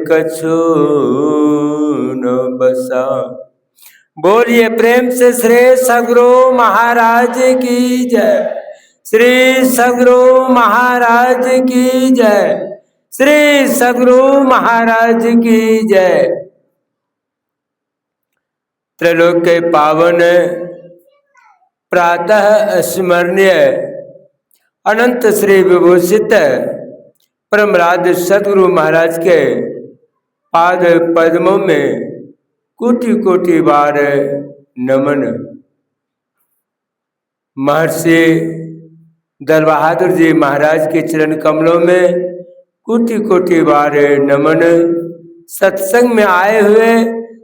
कछु न बसा। बोलिए प्रेम से श्री सद्गुरु महाराज की जय। श्री सद्गुरु महाराज की जय। श्री सद्गुरु महाराज की जय। त्रैलोक के पावन प्रातः स्मरणीय अनंत श्री विभूषित परमराज सद्गुरु महाराज के पाद पद्मों में कोटि कोटि बार नमन। महर्षि दल बहादुर जी महाराज के चरण कमलों में कोटि कोटि बार नमन। सत्संग में आए हुए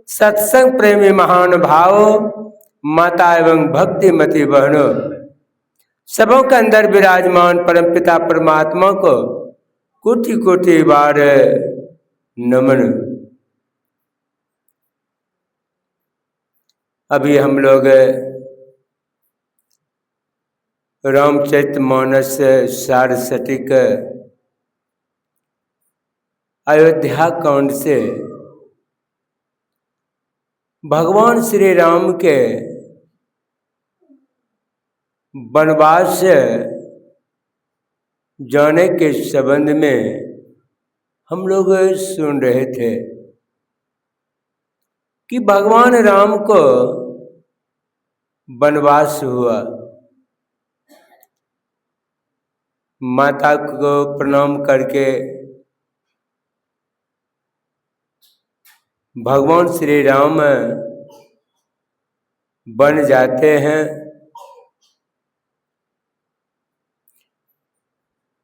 सत्संग प्रेमी महान भाव माता एवं भक्तिमती बहनों, सबों के अंदर विराजमान परमपिता परमात्मा को कोटि कोटि बार नमन। अभी हम लोग रामचरितमानस सारस्वतिक अयोध्या कांड से भगवान श्री राम के वनवास जाने के संबंध में हम लोग सुन रहे थे कि भगवान राम को वनवास हुआ। माता को प्रणाम करके भगवान श्री राम बन जाते हैं।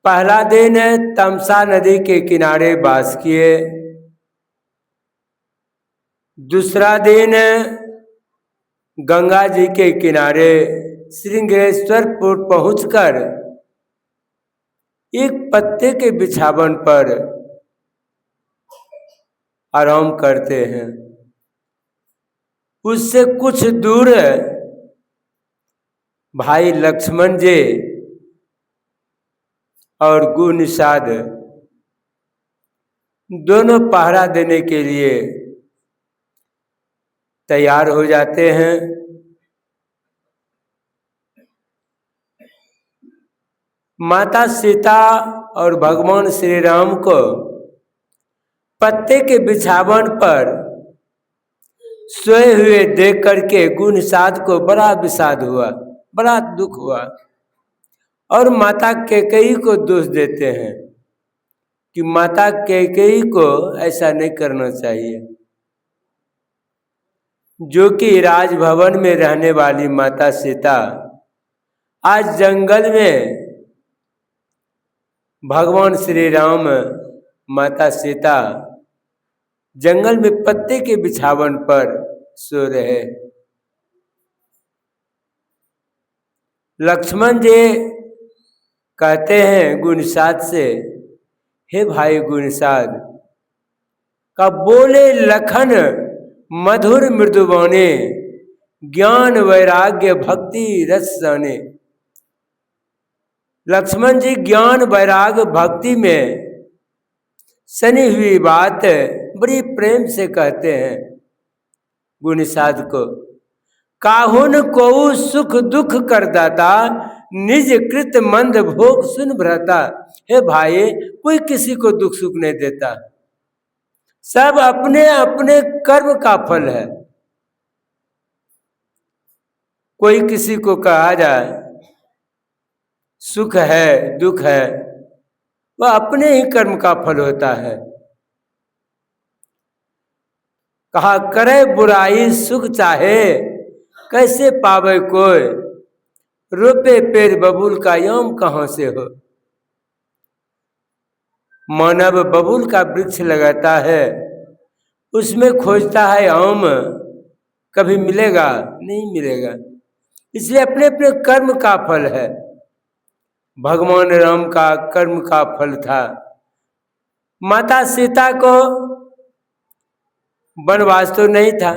पहला दिन तमसा नदी के किनारे वास किए। दूसरा दिन गंगा जी के किनारे श्रृंगेश्वरपुर पहुंचकर एक पत्ते के बिछावन पर आराम करते हैं। उससे कुछ दूर भाई लक्ष्मण जी और गु निषाद दोनों पहरा देने के लिए तैयार हो जाते हैं। माता सीता और भगवान श्री राम को पत्ते के बिछावन पर सोए हुए देख करके गु निषाद को बड़ा विषाद हुआ, बड़ा दुख हुआ और माता कैकेयी को दोष देते हैं कि माता कैकेयी को ऐसा नहीं करना चाहिए। जो कि राजभवन में रहने वाली माता सीता आज जंगल में भगवान श्री राम माता सीता जंगल में पत्ते के बिछावन पर सो रहे। लक्ष्मण जी कहते हैं गु निषाद से, हे भाई गु निषाद, का बोले लखन मधुर मृदुबाने, ज्ञान वैराग्य भक्ति रस जाने। लक्ष्मण जी ज्ञान वैराग्य भक्ति में सनी हुई बात बड़ी प्रेम से कहते हैं गु निषाद को। काहुन को सुख दुख कर दाता, निज कृत मंद भोग सुन भ्रता। हे भाई, कोई किसी को दुख सुख नहीं देता, सब अपने अपने कर्म का फल है। कोई किसी को कहा जाए सुख है दुख है, वह अपने ही कर्म का फल होता है। कहा करे बुराई सुख चाहे, कैसे पावे कोई, रोपे पेड़ बबूल का आम कहाँ से हो। मानव बबूल का वृक्ष लगाता है, उसमें खोजता है आम, कभी मिलेगा नहीं मिलेगा। इसलिए अपने अपने कर्म का फल है। भगवान राम का कर्म का फल था। माता सीता को वनवास तो नहीं था,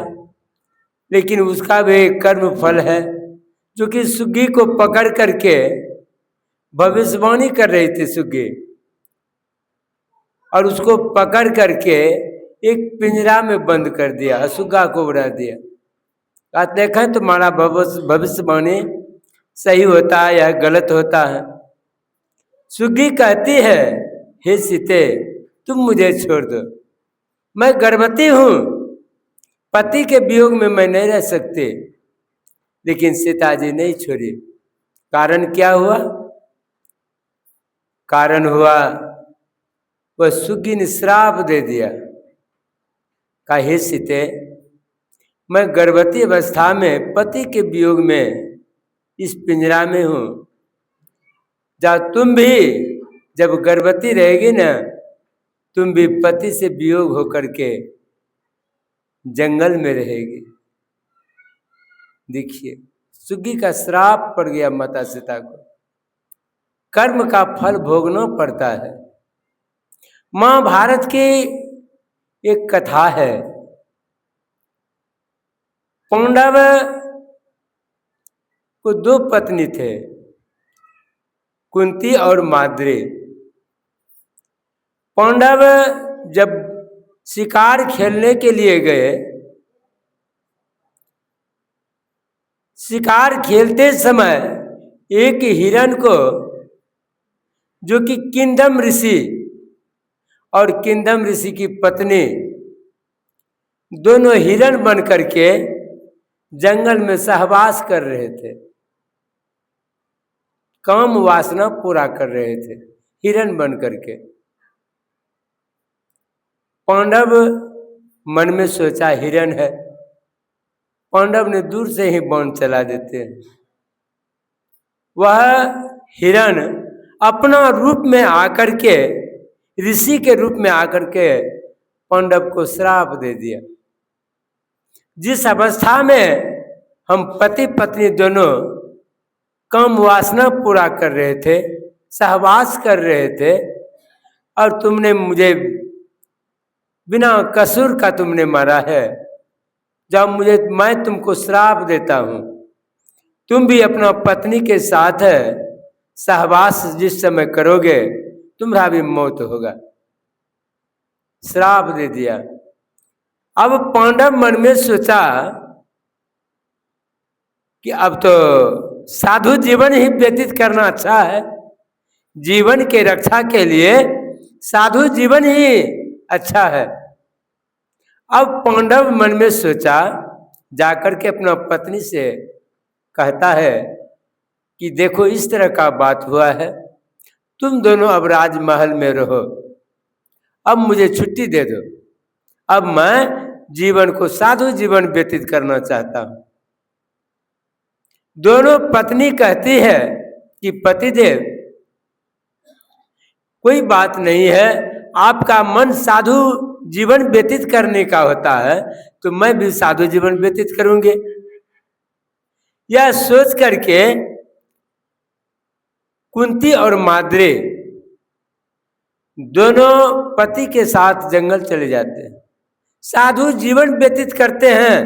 लेकिन उसका भी एक कर्म फल है, जो कि सुग्गी को पकड़ करके भविष्यवाणी कर रही थी सुग्गी, और उसको पकड़ करके एक पिंजरा में बंद कर दिया, सुग्गा को उड़ा दिया। आप देखें तुम्हारा भविष्यवाणी सही होता है या गलत होता है। सुग्गी कहती है, हे सीते तुम मुझे छोड़ दो, मैं गर्भवती हूं, पति के वियोग में मैं नहीं रह सकती। लेकिन सीता जी नहीं छोड़ी। कारण क्या हुआ? कारण हुआ वह सुग्गी ने श्राप दे दिया। कहा, हे सीते मैं गर्भवती अवस्था में पति के वियोग में इस पिंजरा में हूं। जब तुम भी जब गर्भवती रहेगी ना, तुम भी पति से वियोग होकर के जंगल में रहेगी। देखिए, सुग्गी का श्राप पड़ गया माता सीता को। कर्म का फल भोगना पड़ता है। महाभारत की एक कथा है। पांडव को दो पत्नी थे, कुंती और माद्री। पांडव जब शिकार खेलने के लिए गए, शिकार खेलते समय एक हिरण को, जो कि किंदम ऋषि और किंदम ऋषि की पत्नी दोनों हिरण बन करके जंगल में सहवास कर रहे थे, काम वासना पूरा कर रहे थे हिरण बन करके। पांडव मन में सोचा हिरण है, पांडव ने दूर से ही बाण चला देते हैं। वह हिरण अपना रूप में आकर के, ऋषि के रूप में आकर के पांडव को श्राप दे दिया। जिस अवस्था में हम पति पत्नी दोनों काम वासना पूरा कर रहे थे, सहवास कर रहे थे, और तुमने मुझे बिना कसूर का तुमने मारा है। जब मैं तुमको श्राप देता हूं, तुम भी अपना पत्नी के साथ सहवास जिस समय करोगे तुम्हारा भी मौत होगा। श्राप दे दिया। अब पांडव मन में सोचा कि अब तो साधु जीवन ही व्यतीत करना अच्छा है, जीवन के रक्षा के लिए साधु जीवन ही अच्छा है। अब पांडव मन में सोचा, जाकर के अपना पत्नी से कहता है कि देखो इस तरह का बात हुआ है, तुम दोनों अब राजमहल में रहो, अब मुझे छुट्टी दे दो, अब मैं जीवन को साधु जीवन व्यतीत करना चाहता हूं। दोनों पत्नी कहती है कि पतिदेव कोई बात नहीं है, आपका मन साधु जीवन व्यतीत करने का होता है तो मैं भी साधु जीवन व्यतीत करूंगी। यह सोच करके कुंती और माद्री दोनों पति के साथ जंगल चले जाते हैं, साधु जीवन व्यतीत करते हैं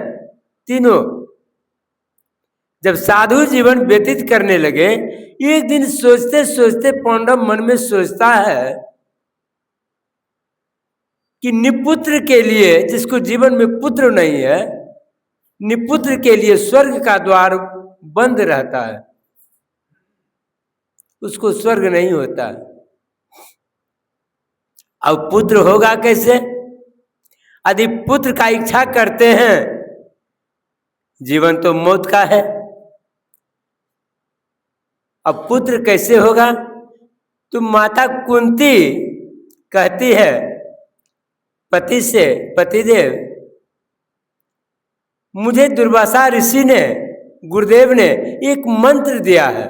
तीनों। जब साधु जीवन व्यतीत करने लगे, एक दिन सोचते सोचते पांडव मन में सोचता है कि निपुत्र के लिए, जिसको जीवन में पुत्र नहीं है, निपुत्र के लिए स्वर्ग का द्वार बंद रहता है, उसको स्वर्ग नहीं होता। अब पुत्र होगा कैसे? यदि पुत्र का इच्छा करते हैं, जीवन तो मौत का है, अब पुत्र कैसे होगा? तो माता कुंती कहती है पति से, पतिदेव मुझे दुर्वासा ऋषि ने, गुरुदेव ने एक मंत्र दिया है,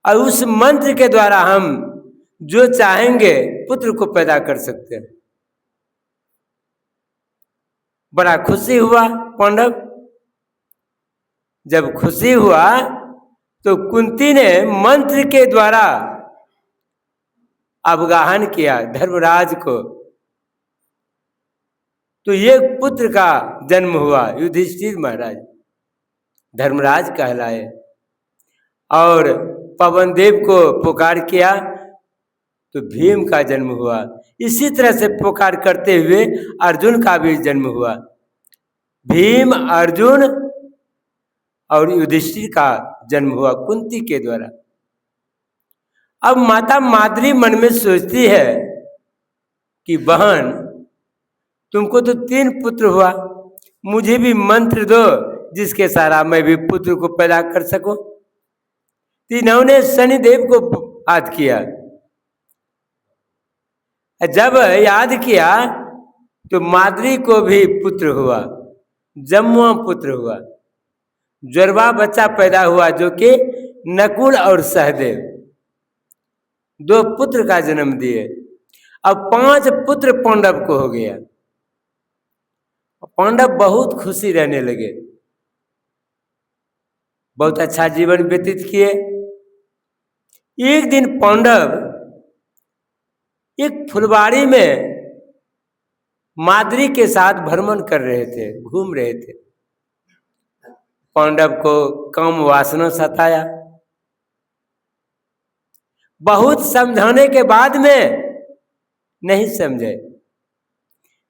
और उस मंत्र के द्वारा हम जो चाहेंगे पुत्र को पैदा कर सकते हैं। बड़ा खुशी हुआ पांडव। जब खुशी हुआ तो कुंती ने मंत्र के द्वारा अवगाहन किया धर्मराज को, तो ये पुत्र का जन्म हुआ, युधिष्ठिर महाराज धर्मराज कहलाए। और पवन देव को पुकार किया तो भीम का जन्म हुआ। इसी तरह से पुकार करते हुए अर्जुन का भी जन्म हुआ। भीम, अर्जुन और युधिष्ठिर का जन्म हुआ कुंती के द्वारा। अब माता माद्री मन में सोचती है कि बहन, तुमको तो 3 पुत्र हुआ, मुझे भी मंत्र दो जिसके सारा मैं भी पुत्र को पैदा कर सकूं। इन्होंने शनिदेव को याद किया। जब याद किया तो माद्री को भी पुत्र हुआ, जम्मुआ पुत्र हुआ। जुड़वा बच्चा पैदा हुआ जो कि नकुल और सहदेव, 2 पुत्र का जन्म दिए। अब 5 पुत्र पांडव को हो गया। पांडव बहुत खुशी रहने लगे, बहुत अच्छा जीवन व्यतीत किए। एक दिन पांडव एक फुलवाड़ी में माद्री के साथ भ्रमण कर रहे थे, घूम रहे थे। पांडव को काम वासना सताया। बहुत समझाने के बाद में नहीं समझे।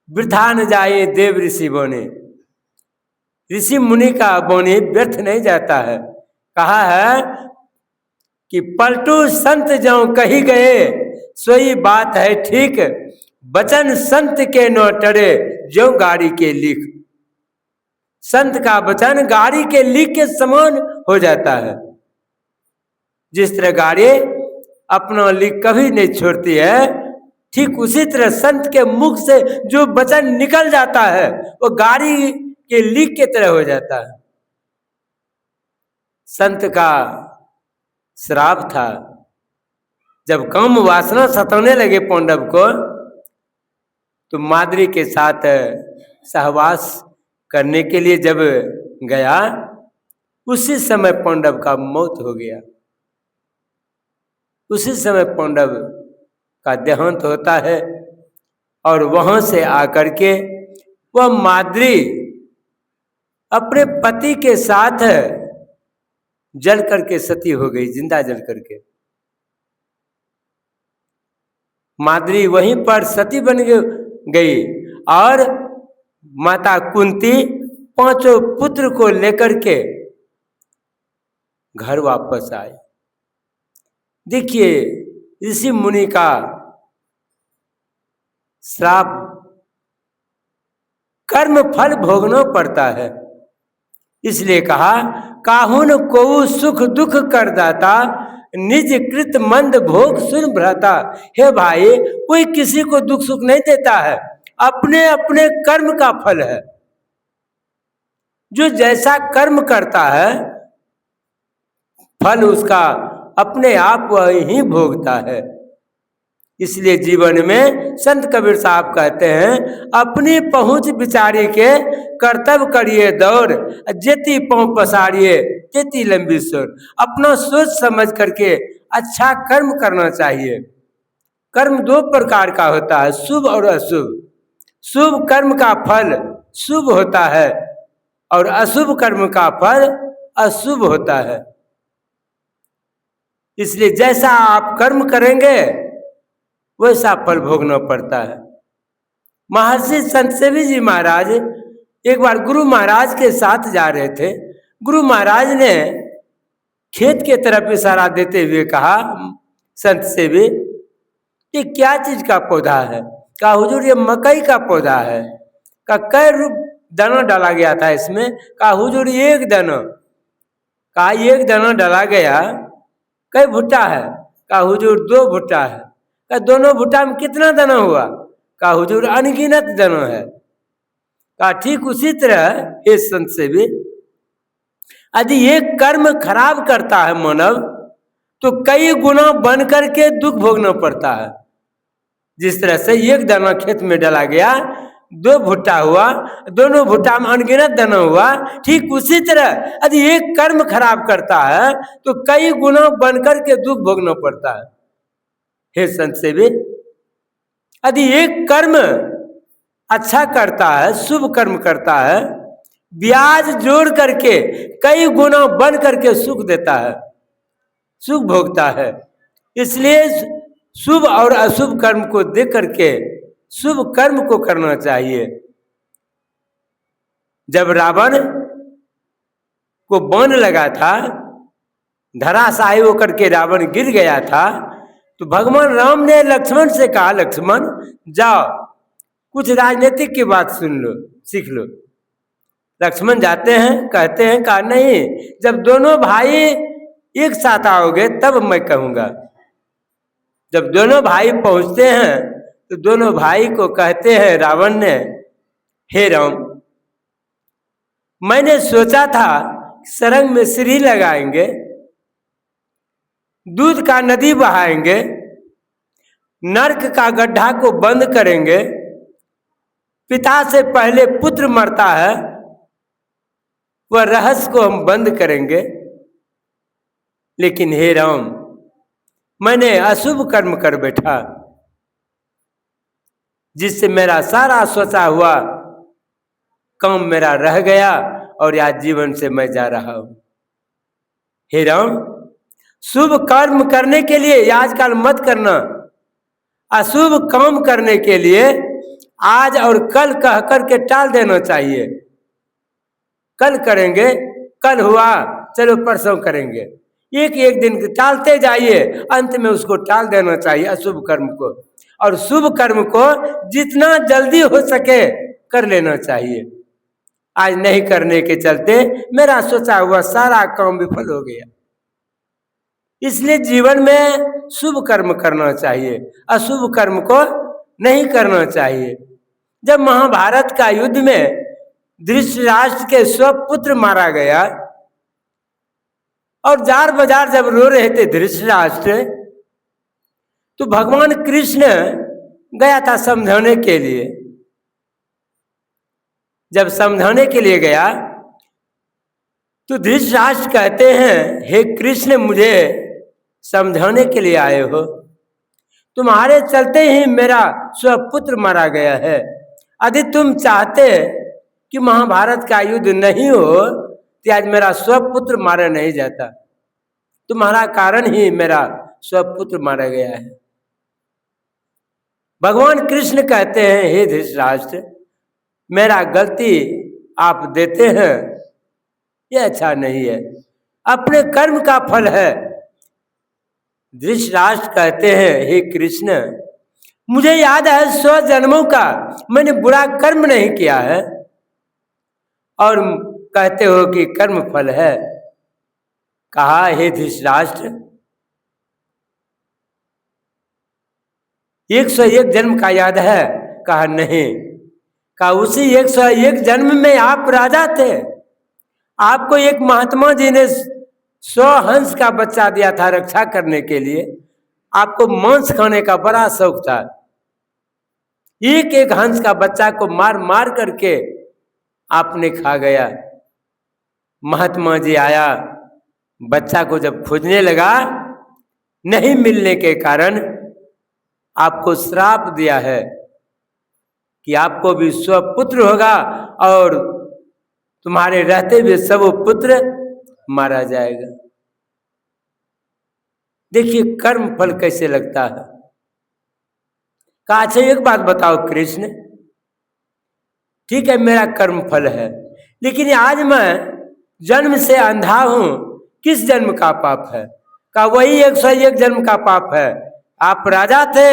वृथा न जाए देव ऋषि बोने, ऋषि मुनि का बोने व्यर्थ नहीं जाता है। कहा है कि पलटू संत जो कही गए, सोई बात है ठीक, वचन संत के न टरे जो गाड़ी के लिख। संत का वचन गाड़ी के लिख के समान हो जाता है। जिस तरह गाड़ी अपना लिख कभी नहीं छोड़ती है, ठीक उसी तरह संत के मुख से जो वचन निकल जाता है वो गाड़ी के लिख के तरह हो जाता है। संत का श्राप था। जब काम वासना सताने लगे पांडव को, तो माद्री के साथ सहवास करने के लिए जब गया, उसी समय पांडव का मौत हो गया। उसी समय पांडव का देहांत होता है। और वहां से आकर के वह माद्री अपने पति के साथ जल करके सती हो गई, जिंदा जल करके। माद्री वहीं पर सती बन गई और माता कुंती 5 पुत्र को लेकर के घर वापस आए। देखिए, ऋषि मुनि का श्राप, कर्म फल भोगना पड़ता है। इसलिए कहा, काहुन को सुख दुख कर दाता, निज कृत मंद भोग सुन भ्राता। हे भाई, कोई किसी को दुख सुख नहीं देता है, अपने अपने कर्म का फल है। जो जैसा कर्म करता है फल उसका अपने आप वह ही भोगता है। इसलिए जीवन में संत कबीर साहब कहते हैं, अपनी पहुंच विचारी के कर्तव्य करिए दौड़, जेती पांव पसारिए तेती लंबी सोर। अपना सोच समझ करके अच्छा कर्म करना चाहिए। कर्म 2 प्रकार का होता है, शुभ और अशुभ। शुभ कर्म का फल शुभ होता है और अशुभ कर्म का फल अशुभ होता है। इसलिए जैसा आप कर्म करेंगे वैसा फल भोगना पड़ता है। महर्षि संत सेवी जी महाराज एक बार गुरु महाराज के साथ जा रहे थे। गुरु महाराज ने खेत के तरफ इशारा देते हुए कहा, संत सेवी ये क्या चीज का पौधा है? कहा हुजूर ये मकई का पौधा है। कहा कै दाना डाला गया था इसमें? कहा हुजूर 1 दाना। कहा 1 दाना डाला गया, कई भुट्टा है? कहा हुजूर 2 भुट्टा है। कहा दोनों भुट्टा में कितना दाना हुआ? कहा हुजूर अनगिनत दाना है। कहा ठीक उसी तरह हे संत सेवी, यदि ये कर्म खराब करता है मानव, तो कई गुना बन करके दुख भोगना पड़ता है। जिस तरह से 1 दाना खेत में डाला गया, 2 भुट्टा हुआ, दोनों भुट्टा में अनगिनत दाना हुआ, ठीक उसी तरह यदि एक कर्म खराब करता है तो कई गुना बन करके दुख भोगना पड़ता है। हे संत सेवी, यदि एक कर्म अच्छा करता है, शुभ कर्म करता है, ब्याज जोड़ करके कई गुना बन करके सुख देता है, सुख भोगता है। इसलिए शुभ और अशुभ कर्म को देख करके शुभ कर्म को करना चाहिए। जब रावण को बाण लगा था, धराशायी होकर के रावण गिर गया था, तो भगवान राम ने लक्ष्मण से कहा, लक्ष्मण जाओ कुछ राजनीतिक की बात सुन लो, सीख लो। लक्ष्मण जाते हैं, कहते हैं, कहा नहीं, जब दोनों भाई एक साथ आओगे तब मैं कहूंगा। जब दोनों भाई पहुंचते हैं तो दोनों भाई को कहते हैं रावण ने, हे राम, मैंने सोचा था सरंग में सीढ़ी लगाएंगे, दूध का नदी बहाएंगे, नरक का गड्ढा को बंद करेंगे, पिता से पहले पुत्र मरता है वह रहस्य को हम बंद करेंगे। लेकिन हे राम, मैंने अशुभ कर्म कर बैठा, जिससे मेरा सारा सोचा हुआ काम मेरा रह गया और आज जीवन से मैं जा रहा हूं। हे राम, शुभ कर्म करने के लिए आजकल मत करना, अशुभ काम करने के लिए आज और कल कह करके टाल देना चाहिए। कल करेंगे, कल हुआ, चलो परसों करेंगे, एक दिन टालते जाइए, अंत में उसको टाल देना चाहिए अशुभ कर्म को, और शुभ कर्म को जितना जल्दी हो सके कर लेना चाहिए। आज नहीं करने के चलते मेरा सोचा हुआ सारा काम विफल हो गया। इसलिए जीवन में शुभ कर्म करना चाहिए, अशुभ कर्म को नहीं करना चाहिए। जब महाभारत का युद्ध में धृतराष्ट्र के स्वपुत्र मारा गया और जार बाजार जब रो रहे थे धृतराष्ट्र, तो भगवान कृष्ण गया था समझाने के लिए। जब समझाने के लिए गया तो धृतराष्ट्र कहते हैं, हे कृष्ण, मुझे समझाने के लिए आए हो, तुम्हारे चलते ही मेरा स्वपुत्र मारा गया है। यदि तुम चाहते कि महाभारत का युद्ध नहीं हो तो आज मेरा स्वपुत्र मारा नहीं जाता, तुम्हारा कारण ही मेरा स्वपुत्र मारा गया है। भगवान कृष्ण कहते हैं, हे धृतराष्ट्र, मेरा गलती आप देते हैं, ये अच्छा नहीं है, अपने कर्म का फल है। धृतराष्ट्र कहते हैं, हे कृष्ण, मुझे याद है 100 जन्मों का मैंने बुरा कर्म नहीं किया है, और कहते हो कि कर्म फल है। कहा, हे धृतराष्ट्र, 101 जन्म का याद है? कहा नहीं। कहा, उसी 101 जन्म में आप राजा थे, आपको एक महात्मा जी ने 100 हंस का बच्चा दिया था रक्षा करने के लिए, आपको मांस खाने का बड़ा शौक था। एक एक हंस का बच्चा को मार मार करके आपने खा गया। महात्मा जी आया, बच्चा को जब खोजने लगा, नहीं मिलने के कारण आपको श्राप दिया है कि आपको भी स्वपुत्र होगा और तुम्हारे रहते हुए सब पुत्र मारा जाएगा। देखिए कर्म फल कैसे लगता है। कहा, अच्छा एक बात बताओ कृष्ण, ठीक है मेरा कर्म फल है, लेकिन आज मैं जन्म से अंधा हूं, किस जन्म का पाप है? कहा, वही 101 जन्म का पाप है। आप राजा थे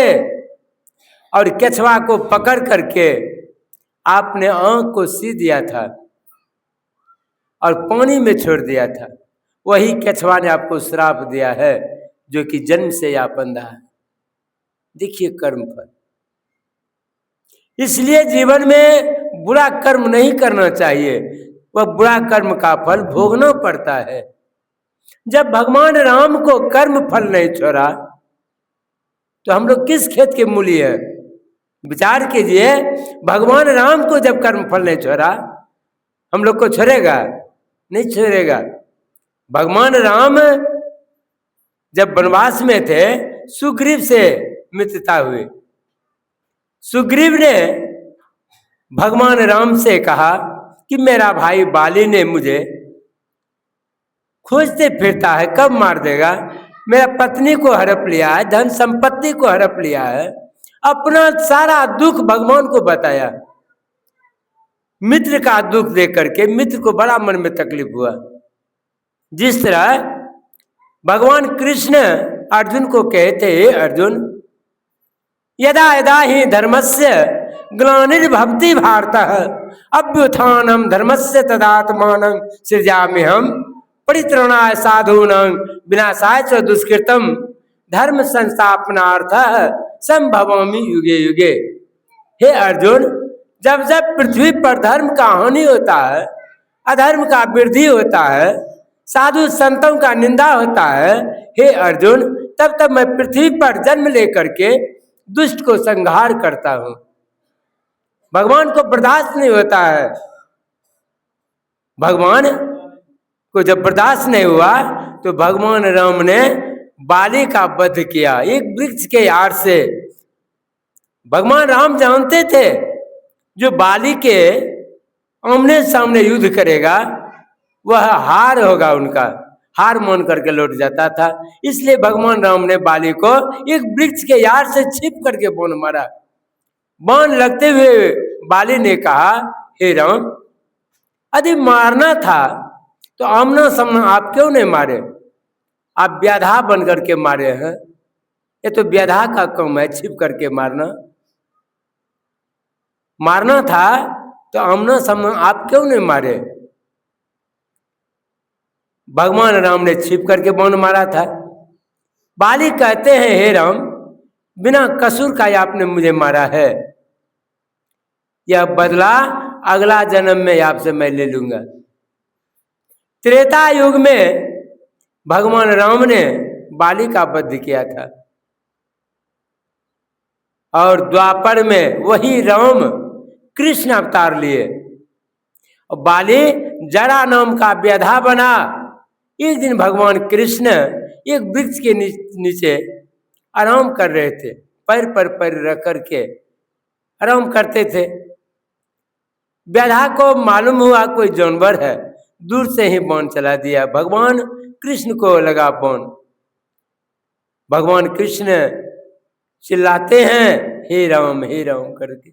और केचवा को पकड़ करके आपने आंख को सी दिया था और पानी में छोड़ दिया था, वही केचवा ने आपको श्राप दिया है जो कि जन्म से आप अंधा है। देखिए कर्म फल। इसलिए जीवन में बुरा कर्म नहीं करना चाहिए, वह बुरा कर्म का फल भोगना पड़ता है। जब भगवान राम को कर्म फल नहीं छोड़ा तो हम लोग किस खेत के मूली है? विचार कीजिए, भगवान राम को जब कर्म फल नहीं छोड़ा, हम लोग को छोड़ेगा? नहीं छोड़ेगा। भगवान राम जब वनवास में थे, सुग्रीव से मित्रता हुई। सुग्रीव ने भगवान राम से कहा कि मेरा भाई बाली ने मुझे खोजते फिरता है, कब मार देगा? मेरा पत्नी को हड़प लिया है, धन संपत्ति को हड़प लिया है, अपना सारा दुख भगवान को बताया। मित्र का दुख देख करके मित्र को बड़ा मन में तकलीफ हुआ। जिस तरह भगवान कृष्ण अर्जुन को कहते, अर्जुन यदा यदा ही धर्मस्य ग्लानिर्भवति भारतः अभ्युत्थानं धर्मस्य तदात्मानं सृजाम्यहम् परित्राणाय साधूनां विनाशाय च दुष्कृतम् धर्म संस्थापनार्थः संभवामि युगे युगे। हे अर्जुन, जब जब पृथ्वी पर धर्म का हानि होता है, अधर्म का वृद्धि होता है, साधु संतों का निंदा होता है, हे अर्जुन, तब तब मैं पृथ्वी पर जन्म लेकर के दुष्ट को संहार करता हूं। भगवान को बर्दाश्त नहीं होता है। भगवान को जब बर्दाश्त नहीं हुआ तो भगवान राम ने बाली का वध किया एक वृक्ष के आड़ से। भगवान राम जानते थे जो बाली के आमने सामने युद्ध करेगा वह हार होगा, उनका हार मान करके लौट जाता था। इसलिए भगवान राम ने बाली को एक वृक्ष के यार से छिप करके बाण मारा। बाण लगते हुए बाली ने कहा, हे राम, यदि मारना था तो आमना सामना आप क्यों नहीं मारे? आप व्याधा बन करके मारे हैं। ये तो व्याधा का काम है, छिप करके मारना। मारना था तो आमना सामना आप क्यों नहीं मारे? भगवान राम ने छिप करके बाण मारा था। बाली कहते हैं, हे राम, बिना कसूर का आपने मुझे मारा है, यह बदला अगला जन्म में आपसे मैं ले लूंगा। त्रेता युग में भगवान राम ने बाली का वध किया था और द्वापर में वही राम कृष्ण अवतार लिए और बाली जरा नाम का व्याधा बना। एक दिन भगवान कृष्ण एक वृक्ष के नीचे आराम कर रहे थे, पैर पर पैर रख करके आराम करते थे। व्याधा को मालूम हुआ कोई जानवर है, दूर से ही बाण चला दिया। भगवान कृष्ण को लगा बाण। भगवान कृष्ण चिल्लाते हैं, हे राम करके।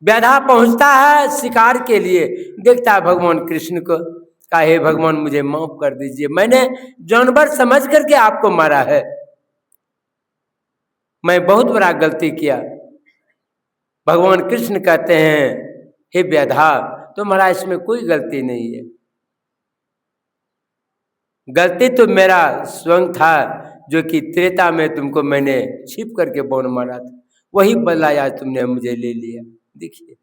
व्याधा पहुंचता है शिकार के लिए, देखता है भगवान कृष्ण को, कहा, हे भगवान, मुझे माफ कर दीजिए, मैंने जानवर समझ करके आपको मारा है, मैं बहुत बड़ा गलती किया। भगवान कृष्ण कहते हैं, हे व्याधा, तुम्हारा इसमें कोई गलती नहीं है, गलती तो मेरा स्वयं था जो कि त्रेता में तुमको मैंने छिप करके बाण मारा था, वही बदला आज तुमने मुझे ले लिया। देखिए,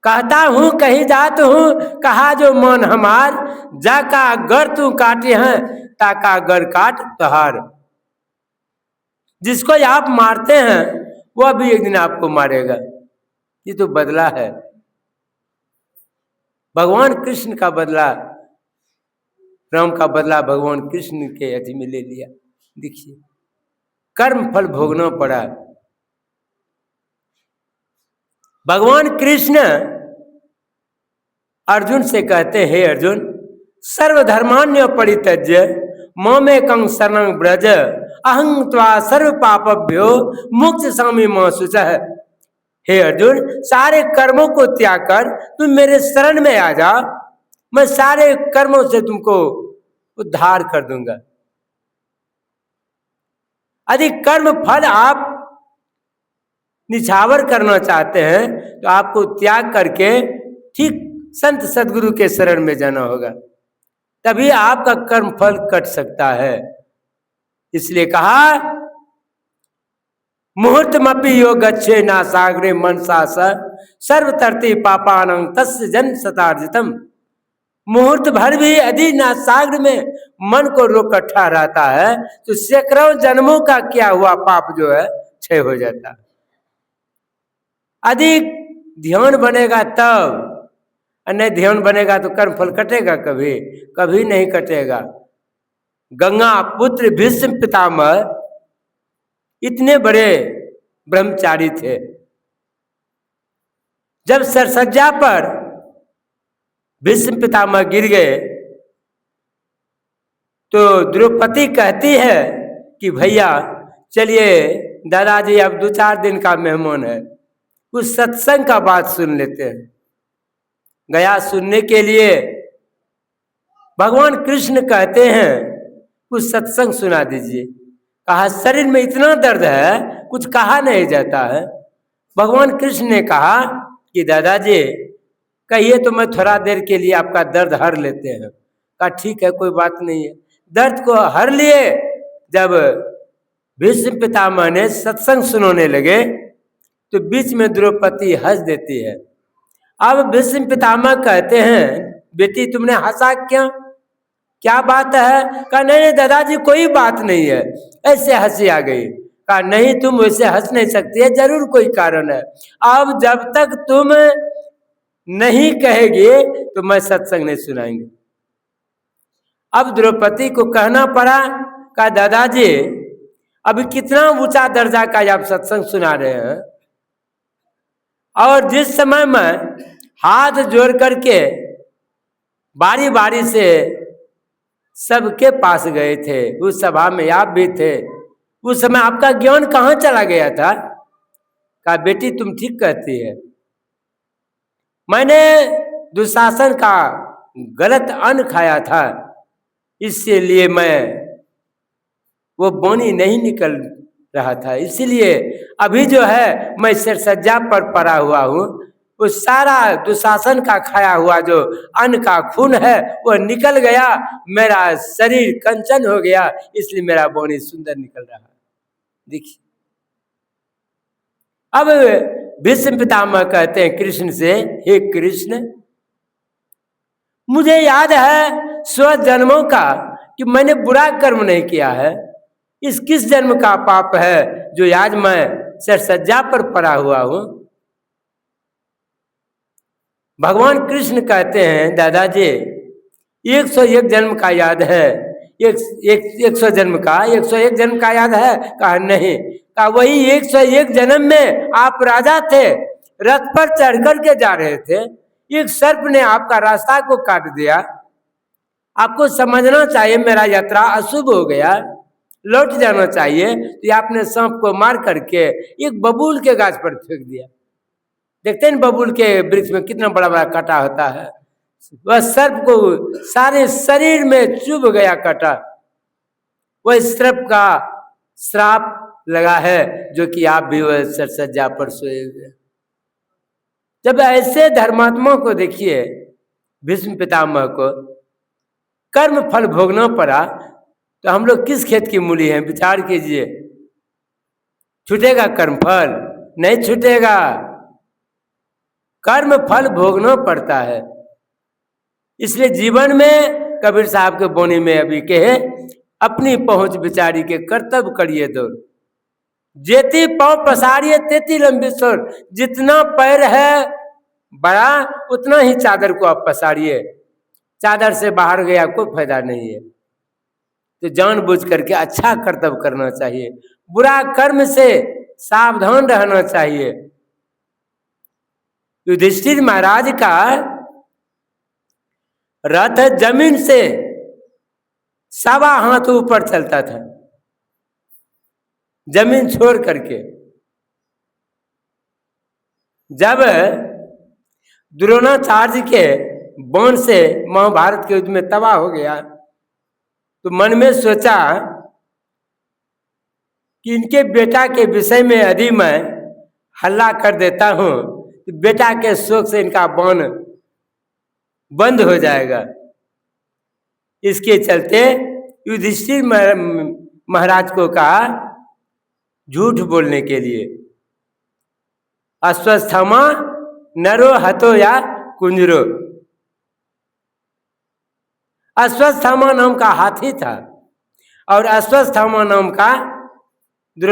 कहता हूं कहीं जात हूं, कहा जो मन हमार, जाका गर तू काटे हैं, ताका गर काट तहार। जिसको आप मारते हैं वह भी एक दिन आपको मारेगा। ये तो बदला है, भगवान कृष्ण का बदला, राम का बदला भगवान कृष्ण के अति में ले लिया। देखिए, कर्म फल भोगना पड़ा। भगवान कृष्ण अर्जुन से कहते हैं, हे अर्जुन, सर्वधर्मान्य परित्यज्य मामेकं शरणं व्रज अहं त्वा सर्व पापभ्यो मुक्त स्वामी मां शुचः। हे अर्जुन, सारे कर्मों को त्याग कर तुम मेरे शरण में आ जा, मैं सारे कर्मों से तुमको उद्धार कर दूंगा। यदि कर्म फल आप निछावर करना चाहते हैं तो आपको त्याग करके ठीक संत सदगुरु के शरण में जाना होगा, तभी आपका कर्म फल कट सकता है। इसलिए कहा, मुहूर्तमपि यो गच्छे ना सागरे मनसा सर्वतरती पापानं तस्य जन्म शतार्जितम्। मुहूर्त भर भी यदि ना सागर में मन को रोक रखा रहता है तो सैकड़ों जन्मों का किया हुआ पाप जो है क्षय हो जाता है। अधिक ध्यान बनेगा तब, नहीं ध्यान बनेगा तो कर्म फल कटेगा? कभी कभी नहीं कटेगा। गंगा पुत्र भीष्म पितामह इतने बड़े ब्रह्मचारी थे, जब सरसज्जा पर भीष्म पितामह गिर गए तो द्रौपदी कहती है कि भैया चलिए दादाजी अब 2-4 दिन का मेहमान है, कुछ सत्संग का बात सुन लेते हैं। गया सुनने के लिए। भगवान कृष्ण कहते हैं कुछ सत्संग सुना दीजिए। कहा शरीर में इतना दर्द है कुछ कहा नहीं जाता है। भगवान कृष्ण ने कहा कि दादाजी कहिए तो मैं थोड़ा देर के लिए आपका दर्द हर लेते हैं। कहा ठीक है कोई बात नहीं है। दर्द को हर लिए। जब भीष्म पितामह ने सत्संग सुनाने लगे तो बीच में द्रौपदी हंस देती है। अब भीष्म पितामह कहते हैं बेटी तुमने हंसा क्या बात है? कहा नहीं दादाजी कोई बात नहीं है, ऐसे हंसी आ गई। कहा नहीं तुम वैसे हंस नहीं सकती है, जरूर कोई कारण है। अब जब तक तुम नहीं कहेगी तो मैं सत्संग नहीं सुनाएंगे। अब द्रौपदी को कहना पड़ा। कहा दादाजी अभी कितना ऊंचा दर्जा का आप सत्संग सुना रहे हैं, और जिस समय में हाथ जोड़ करके बारी बारी से सबके पास गए थे, उस सभा में आप भी थे, उस समय आपका ज्ञान कहाँ चला गया था? कहा बेटी तुम ठीक कहती है, मैंने दुशासन का गलत अन्न खाया था, इसलिए मैं वो बोनी नहीं निकल रहा था, इसीलिए अभी जो है मैं सिरसज्जा पर पड़ा हुआ हूँ। वो सारा दुशासन का खाया हुआ जो अन्न का खून है वो निकल गया, मेरा शरीर कंचन हो गया, इसलिए मेरा बोनी सुंदर निकल रहा है। देखिए अब भीष्म पितामह कहते हैं कृष्ण से, हे कृष्ण मुझे याद है 100 जन्मों का कि मैंने बुरा कर्म नहीं किया है, इस किस जन्म का पाप है जो आज मैं सिरसज्जा पर पड़ा हुआ हूं? भगवान कृष्ण कहते हैं दादाजी 101 जन्म का याद है, 100 जन्म का 101 जन्म का याद है? कहा नहीं। कहा वही 101 जन्म में आप राजा थे, रथ पर चढ़ कर के जा रहे थे, एक सर्प ने आपका रास्ता को काट दिया, आपको समझना चाहिए मेरा यात्रा अशुभ हो गया, लौट जाना चाहिए, तो आपने सांप को मार करके एक बबूल के गाछ पर फेंक दिया। देखते हैं बबूल के वृक्ष में कितना बड़ा बड़ा कांटा होता है, वह सर्प को सारे शरीर में चुभ गया कांटा। वह सर्प का श्राप लगा है जो कि आप भी वह सिरसज्जा पर सोए हुए। जब ऐसे धर्मात्मा को देखिए, भीष्म पितामह को कर्म फल भोगना पड़ा, तो हम लोग किस खेत की मूली हैं? विचार कीजिए। छूटेगा कर्म फल? नहीं छूटेगा, कर्म फल भोगना पड़ता है। इसलिए जीवन में कबीर साहब के बोनी में अभी कहे अपनी पहुंच बिचारी के कर्तव्य करिए दौड़, जेती पांव पसारिए तेती लंबी सोर। जितना पैर है बड़ा उतना ही चादर को आप पसारिए, चादर से बाहर गया कोई फायदा नहीं है। तो जानबूझ करके अच्छा कर्तव्य करना चाहिए, बुरा कर्म से सावधान रहना चाहिए। युधिष्ठिर महाराज का रथ जमीन से 1.25 हाथ ऊपर चलता था, जमीन छोड़ करके। जब द्रोणाचार्य के बाण से महाभारत के युद्ध में तबाह हो गया, तो मन में सोचा कि इनके बेटा के विषय में यदि मैं हल्ला कर देता हूं तो बेटा के शोक से इनका बाण बंद हो जाएगा। इसके चलते युधिष्ठिर महाराज को कहा झूठ बोलने के लिए, अश्वस्थामा नरो हतो या कुंजरो। अश्वस्थामा नाम का हाथी था और अश्वस्थामा नाम का